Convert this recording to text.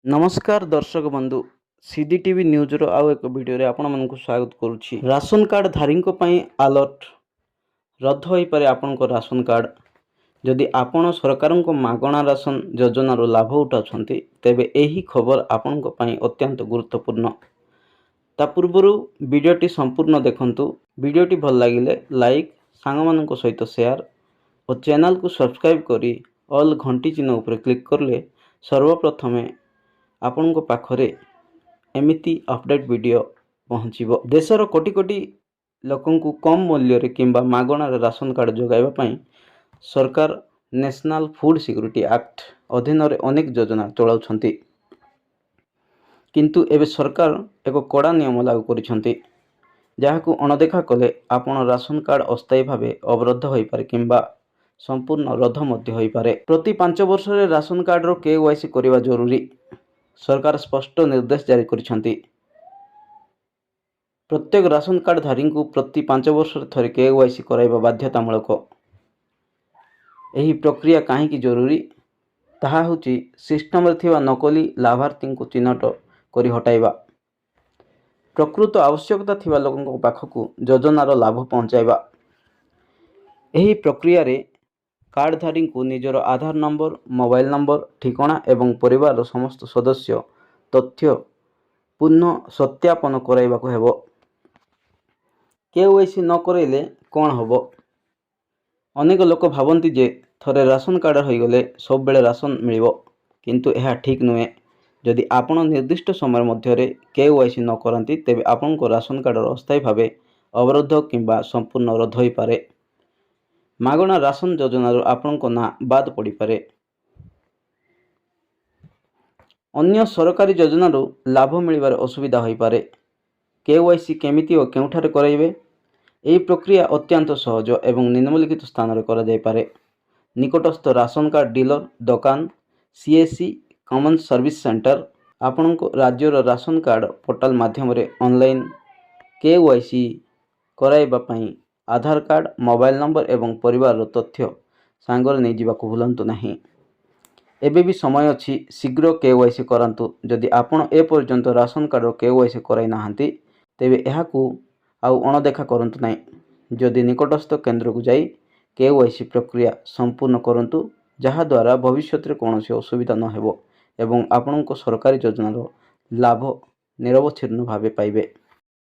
नमस्कार दर्शक बंधु सीडी टीवी न्यूज रो आउ एक वीडियो रे आपण मानकु स्वागत करूछि। राशन कार्ड धारी पई अलर्ट रद्द होई पारे आपन को राशन कार्ड। जदि आपण सरकार को मागणा राशन योजना रो लाभ उठाउछंती तेबे एही खबर आपन को पई अत्यंत गुरुत्वपूर्ण। ता पूर्वरु वीडियोटी संपूर्ण देखंतु। वीडियोटी भल लागिले लाइक सांग मानक सहित शेयर और चैनल को सब्सक्राइब करी ऑल घंटी चिन्ह ऊपर क्लिक करले सर्वप्रथमे आपण को पाखरे एमिति अपडेट वीडियो पहुँचो। देशर कोटी कोटी लोकं को कम मूल्य रे किंबा मागणार राशन कार्ड जोगाइबा पई सरकार नेशनल फूड सिक्योरिटी एक्ट अधीन रे अनेक योजना चलाउछंती, किंतु एबे सरकार एक कड़ा नियम लागू करिसंती जहाकू अणदेखा कले आपण राशन कार्ड अस्थायी भावे अवरुद्ध होई पारे किंबा संपूर्ण रद्द मध्य होई पारे। प्रति 5 वर्ष रे राशन कार्ड रो केवाईसी करिबा जरूरी सरकार स्पष्ट निर्देश जारी करिसंती। प्रत्येक राशन कार्ड धारी को प्रति 5 वर्ष थरे केवाईसी कराइबा बाध्यतामूलक। एही प्रक्रिया काहेकि जरूरी ताहा होची सिस्टम रे थिबा नकली लाभार्थी को चिन्हट करी हटाइबा, प्रकृत आवश्यकता थिबा लोकन पाखकू योजनार लाभ पहुंचाइबा। एही प्रक्रिया रे कार्डधारी को निजर आधार नंबर, मोबाइल नंबर, ठिकाना एवं परिवार समस्त सदस्य तथ्य पुनः सत्यापन कराइबाको हेबो। केवाईसी न कराइले कौन हेबो? अनेक लोक भावती जे थरे राशन कार्ड हो गले सब बेले राशन मिलिबो, किंतु यह ठीक नुहे। जदि आपण निर्दिष्ट समय मध्य केवाईसी न करंती तेबे आपण को राशन कार्ड अस्थायी भावे अवरुद्ध किंबा संपूर्ण रद्द होई पारे। मागणा राशन योजना आपण को ना बाद पड़ी पारे। अन्य सरकारी योजना लाभ मिलबार असुविधा होई पारे। केवाईसी केमिति और केउठारे कराइबे? एही प्रक्रिया अत्यंत सहज एवं निम्नलिखित स्थान रे करा जाय पारे। निकटस्थ राशन कार्ड डीलर, दुकान, सीएससी कॉमन सर्विस सेंटर, आपण को राज्यर राशन कार्ड पोर्टल माध्यम रे ऑनलाइन केवाईसी कराइबा पई आधार कार्ड, मोबाइल नंबर एवं परिवार तथ्य सांगर नहीं जावाक भूलंतु नहीं। एबे भी समय अच्छी, शीघ्र केवाईसी करांतु। जदि आपण ए पर्यंत राशन कार्ड केवाईसी कराई नाहांती तेबे एहाकू आउ अणदेखा करंतु नहीं। जदि निकटस्थ केंद्र को जाई केवाईसी प्रक्रिया संपूर्ण करंतु, जहा द्वारा भविष्य में कौन असुविधा न हेबो एवं आपण को सरकारी योजनार लाभ निरवच्छिन्न भावे पाइबे।